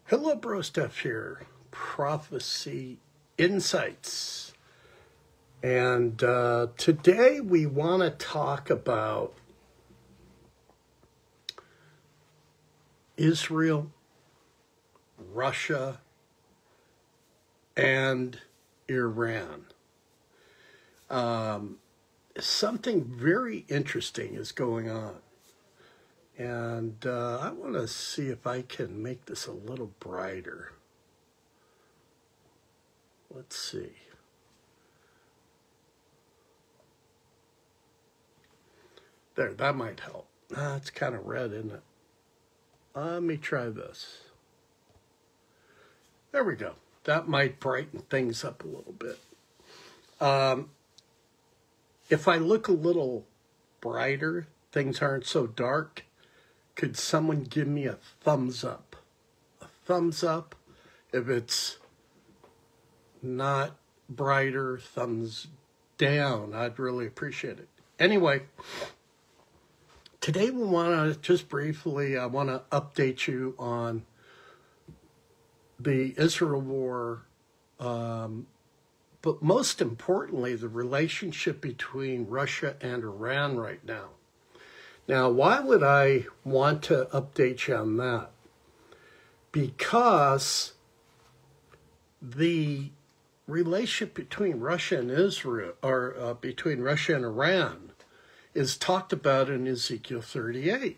Hello, Bro Stuff here, Prophecy Insights. And today we want to talk about Israel, Russia, and Iran. Something very interesting is going on. And I want to see if I can make this a little brighter. Let's see. There, that might help. It's kind of red, isn't it? Let me try this. There we go. That might brighten things up a little bit. If I look a little brighter, things aren't so dark. Could someone give me a thumbs up? A thumbs up. If it's not brighter, thumbs down. I'd really appreciate it. Anyway, today we want to just briefly, I want to update you on the Israel war, but most importantly, the relationship between Russia and Iran right now. Now, why would I want to update you on that? Because the relationship between Russia and Israel, or between Russia and Iran, is talked about in Ezekiel 38.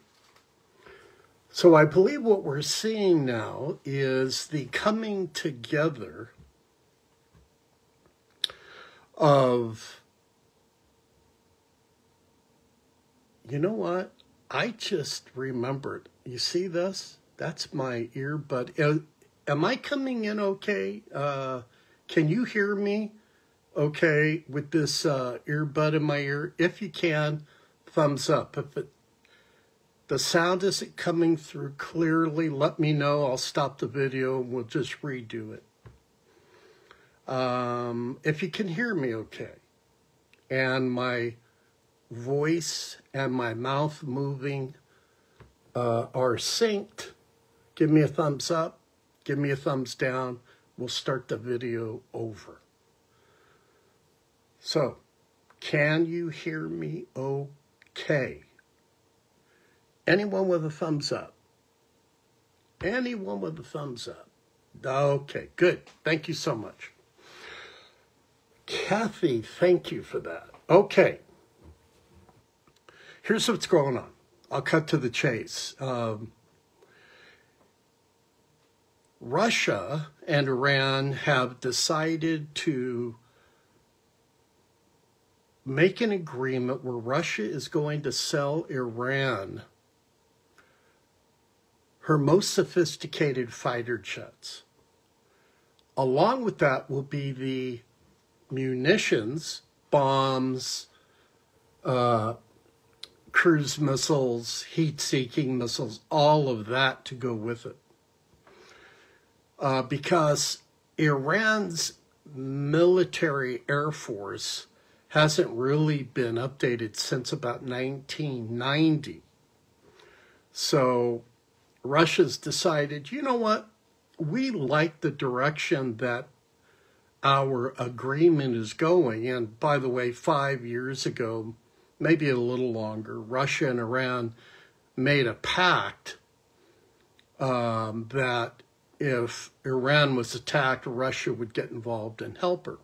So I believe what we're seeing now is the coming together of, you know what? I just remembered. You see this? That's my earbud. Am I coming in okay? Can you hear me okay with this earbud in my ear? If you can, thumbs up. If the sound isn't coming through clearly, let me know. I'll stop the video and we'll just redo it. If you can hear me okay, and my voice and my mouth moving are synced, give me a thumbs up, give me a thumbs down. We'll start the video over. So, can you hear me okay? Anyone with a thumbs up? Anyone with a thumbs up? Okay, good. Thank you so much. Kathy, thank you for that. Okay. Here's what's going on. I'll cut to the chase. Russia and Iran have decided to make an agreement where Russia is going to sell Iran her most sophisticated fighter jets. Along with that will be the munitions, bombs, cruise missiles, heat-seeking missiles, all of that to go with it. Because Iran's military air force hasn't really been updated since about 1990. So Russia's decided, you know what? We like the direction that our agreement is going. And by the way, 5 years ago, maybe a little longer, Russia and Iran made a pact that if Iran was attacked, Russia would get involved and help her.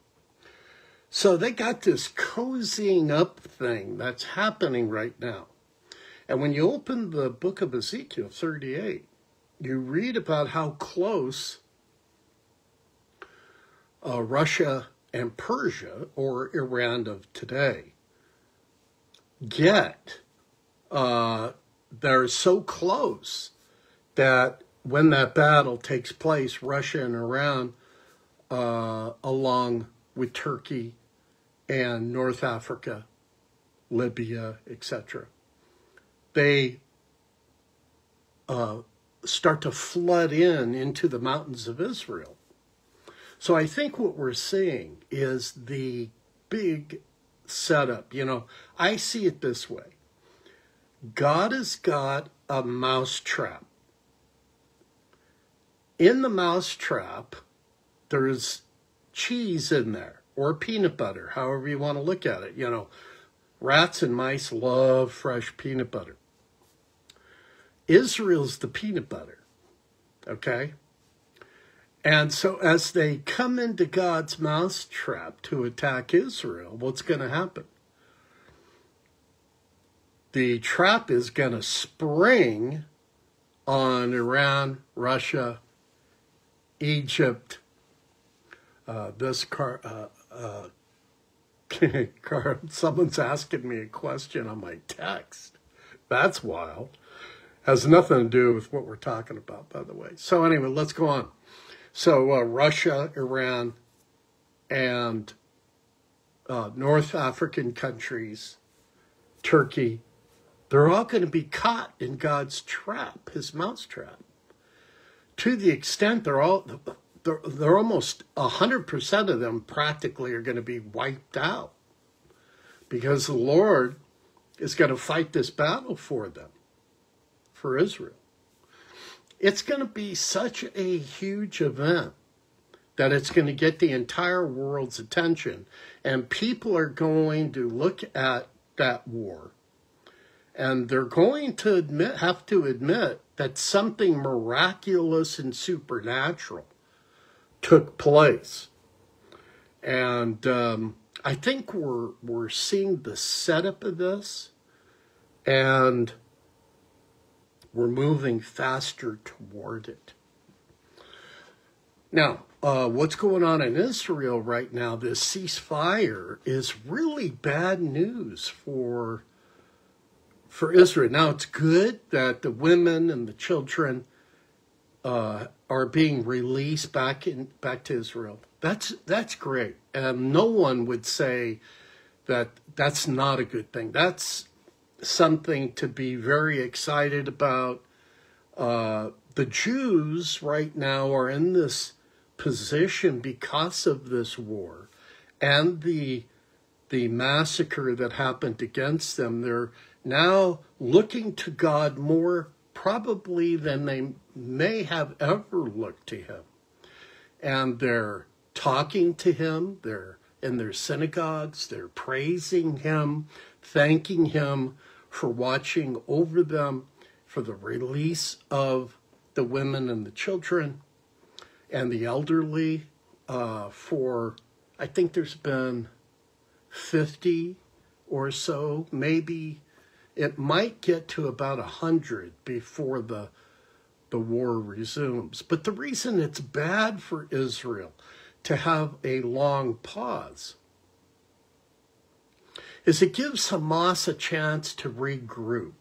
So they got this cozying up thing that's happening right now. And when you open the book of Ezekiel 38, you read about how close Russia and Persia, or Iran of today, get. They're so close that when that battle takes place, Russia and Iran, along with Turkey and North Africa, Libya, etc., they start to flood into the mountains of Israel. So I think what we're seeing is the big setup. You know, I see it this way. God has got a mousetrap in the mousetrap, there's cheese in there, or peanut butter, however you want to look at it. You know, rats and mice love fresh peanut butter. Israel's the peanut butter, okay? And so as they come into God's mousetrap to attack Israel, what's going to happen? The trap is going to spring on Iran, Russia, Egypt. Someone's asking me a question on my text. That's wild. Has nothing to do with what we're talking about, by the way. So anyway, let's go on. So Russia, Iran, and North African countries, Turkey, they're all going to be caught in God's trap, his mousetrap. To the extent they're almost 100% of them practically are going to be wiped out, because the Lord is going to fight this battle for them, for Israel. It's going to be such a huge event that it's going to get the entire world's attention, and people are going to look at that war, and they're going to have to admit that something miraculous and supernatural took place. And I think we're seeing the setup of this, and we're moving faster toward it. Now, what's going on in Israel right now, this ceasefire is really bad news for Israel. Now, it's good that the women and the children are being released back to Israel. That's great. And no one would say that that's not a good thing. That's something to be very excited about. The Jews right now are in this position because of this war and the massacre that happened against them. They're now looking to God more probably than they may have ever looked to him. And they're talking to him, they're in their synagogues, they're praising him, thanking him for watching over them, for the release of the women and the children and the elderly. I think there's been 50 or so, maybe it might get to about 100 before the war resumes. But the reason it's bad for Israel to have a long pause is it gives Hamas a chance to regroup.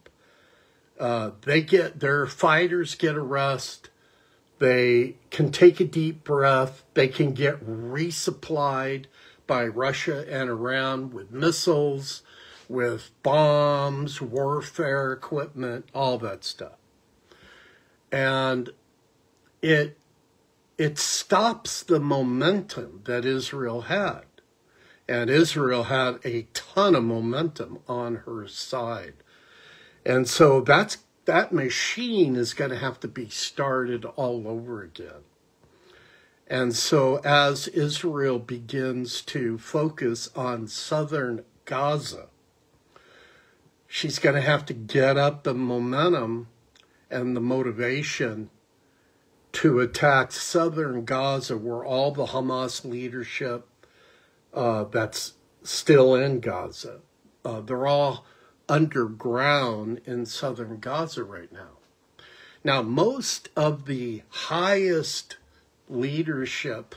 Their fighters get a rest. They can take a deep breath. They can get resupplied by Russia and Iran with missiles, with bombs, warfare equipment, all that stuff. And it stops the momentum that Israel had. And Israel had a ton of momentum on her side. And so that machine is going to have to be started all over again. And so as Israel begins to focus on southern Gaza, she's going to have to get up the momentum and the motivation to attack southern Gaza, where all the Hamas leadership that's still in Gaza, they're all underground in southern Gaza right now. Now, most of the highest leadership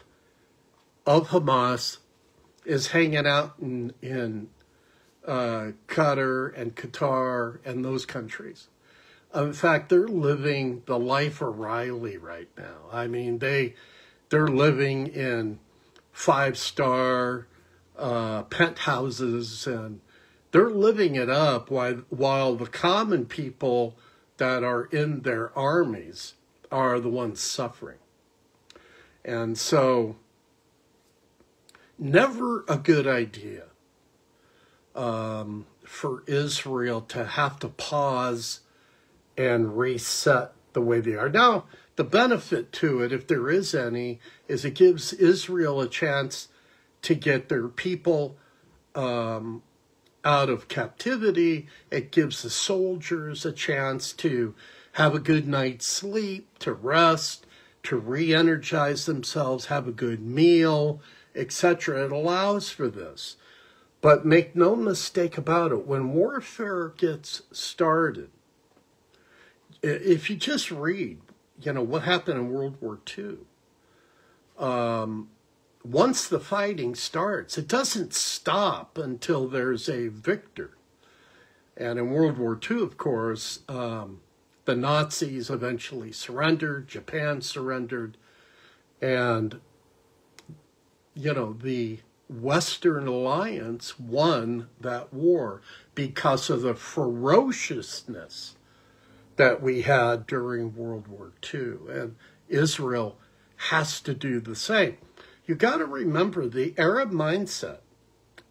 of Hamas is hanging out in Qatar and Qatar and those countries. In fact, they're living the life of Riley right now. I mean, they're living in 5-star penthouses, and they're living it up while the common people that are in their armies are the ones suffering. And so, never a good idea for Israel to have to pause and reset the way they are. Now, the benefit to it, if there is any, is it gives Israel a chance to get their people out of captivity. It gives the soldiers a chance to have a good night's sleep, to rest, to re-energize themselves, have a good meal, etc. It allows for this. But make no mistake about it, when warfare gets started, if you just read, what happened in World War II, once the fighting starts, it doesn't stop until there's a victor. And in World War II, of course, the Nazis eventually surrendered, Japan surrendered, and, the Western Alliance won that war because of the ferociousness that we had during World War II. And Israel has to do the same. You got to remember the Arab mindset,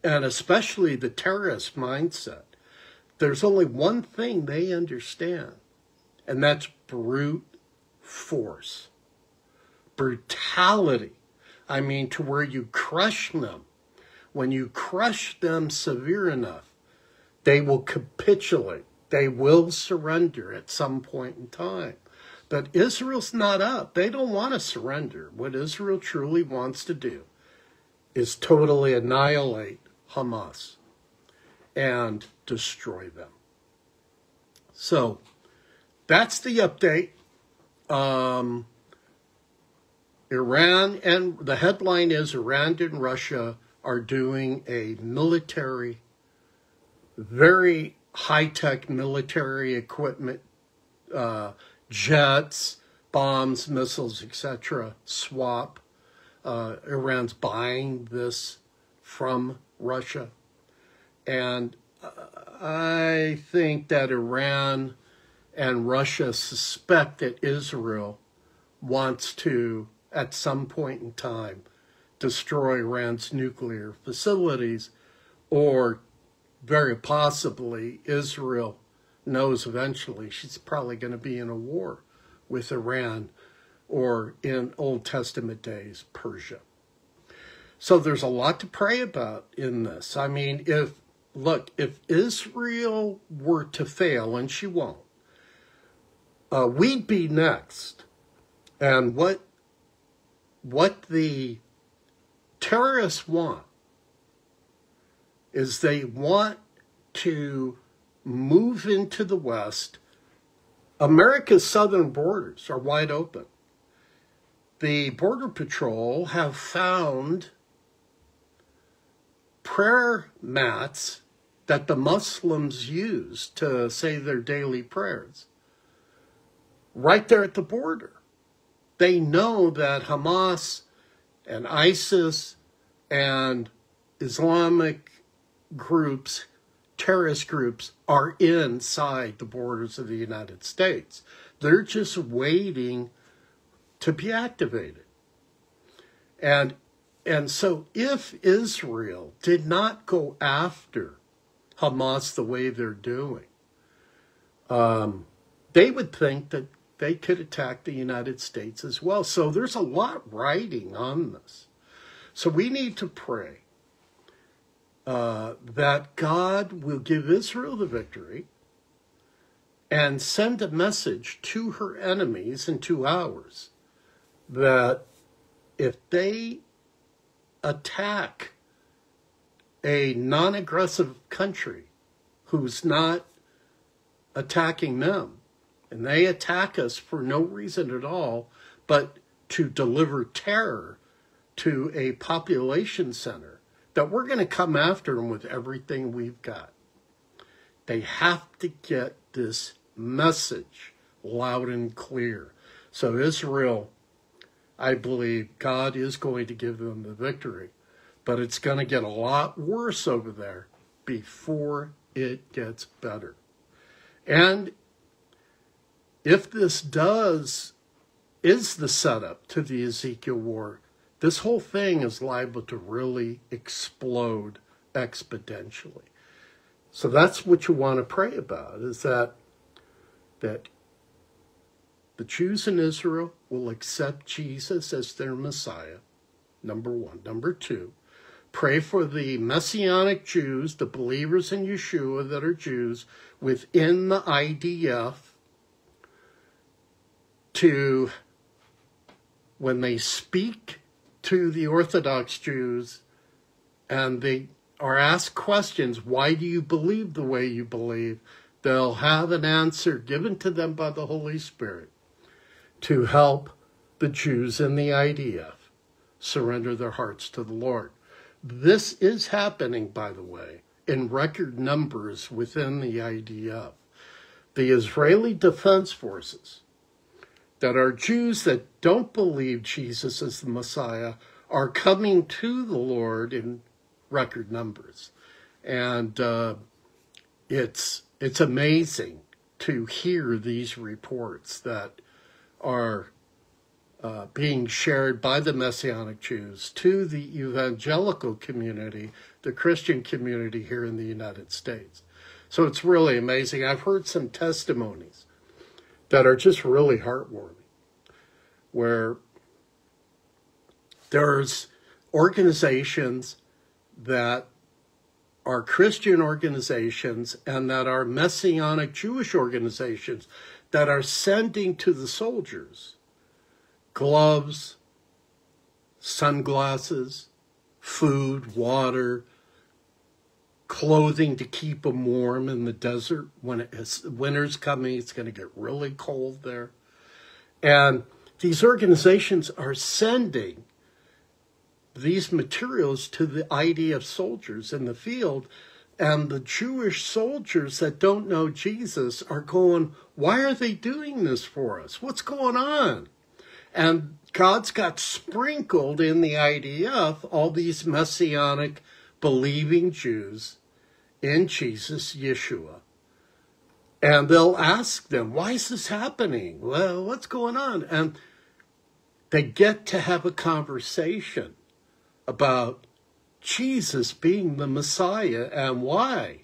and especially the terrorist mindset. There's only one thing they understand, and that's brute force. Brutality. I mean, to where you crush them. When you crush them severe enough, they will capitulate. They will surrender at some point in time. But Israel's not up. They don't want to surrender. What Israel truly wants to do is totally annihilate Hamas and destroy them. So that's the update. Iran, and the headline is Iran and Russia are doing a military, very high-tech military equipment, jets, bombs, missiles, etc. swap. Iran's buying this from Russia. And I think that Iran and Russia suspect that Israel wants to, at some point in time, destroy Iran's nuclear facilities, or very possibly Israel knows eventually she's probably going to be in a war with Iran, or in Old Testament days, Persia. So there's a lot to pray about in this. I mean, if Israel were to fail, and she won't, we'd be next. And what the terrorists want is they want to move into the West. America's southern borders are wide open. The Border Patrol have found prayer mats that the Muslims use to say their daily prayers right there at the border. They know that Hamas and ISIS and Islamic groups, terrorist groups, are inside the borders of the United States. They're just waiting to be activated. And so if Israel did not go after Hamas the way they're doing, they would think that they could attack the United States as well. So there's a lot riding on this. So we need to pray that God will give Israel the victory and send a message to her enemies and to ours that if they attack a non-aggressive country who's not attacking them, and they attack us for no reason at all, but to deliver terror to a population center, that we're going to come after them with everything we've got. They have to get this message loud and clear. So Israel, I believe God is going to give them the victory, but it's going to get a lot worse over there before it gets better. And if this is the setup to the Ezekiel war, this whole thing is liable to really explode exponentially. So that's what you want to pray about, is that the Jews in Israel will accept Jesus as their Messiah, number one. Number two, pray for the Messianic Jews, the believers in Yeshua that are Jews within the IDF, to, when they speak to the Orthodox Jews and they are asked questions, why do you believe the way you believe? They'll have an answer given to them by the Holy Spirit to help the Jews in the IDF surrender their hearts to the Lord. This is happening, by the way, in record numbers within the IDF. The Israeli Defense Forces, that are Jews that don't believe Jesus is the Messiah, are coming to the Lord in record numbers. And it's amazing to hear these reports that are being shared by the Messianic Jews to the evangelical community, the Christian community here in the United States. So it's really amazing. I've heard some testimonies that are just really heartwarming, where there's organizations that are Christian organizations and that are Messianic Jewish organizations that are sending to the soldiers gloves, sunglasses, food, water, clothing to keep them warm in the desert. When winter's coming, it's going to get really cold there. And these organizations are sending these materials to the IDF soldiers in the field, and the Jewish soldiers that don't know Jesus are going, why are they doing this for us? What's going on? And God's got sprinkled in the IDF all these Messianic believing Jews in Jesus, Yeshua. And they'll ask them, why is this happening? Well, what's going on? And they get to have a conversation about Jesus being the Messiah and why.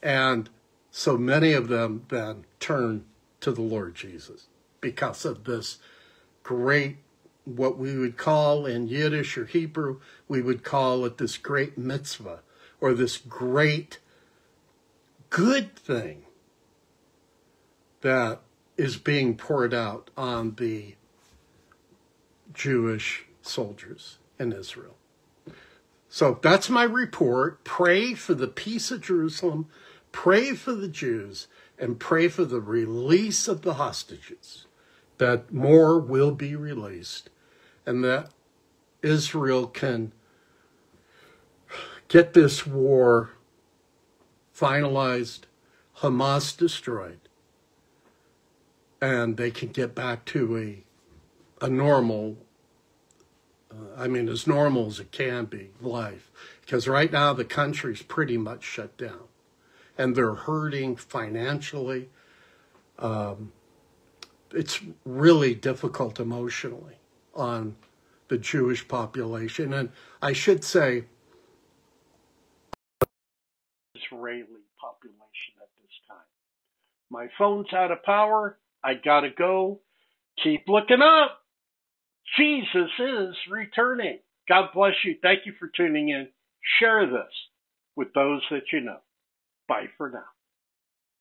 And so many of them then turn to the Lord Jesus because of this great, what we would call in Yiddish or Hebrew, we would call it this great mitzvah, or this great good thing that is being poured out on the Jewish soldiers in Israel. So that's my report. Pray for the peace of Jerusalem, pray for the Jews, and pray for the release of the hostages, that more will be released, and that Israel can get this war finalized, Hamas destroyed, and they can get back to a normal, as normal as it can be, life. Because right now the country's pretty much shut down, and they're hurting financially. It's really difficult emotionally on the Jewish population. And I should say, Israeli population at this time. My phone's out of power. I gotta go. Keep looking up. Jesus is returning. God bless you. Thank you for tuning in. Share this with those that you know. Bye for now.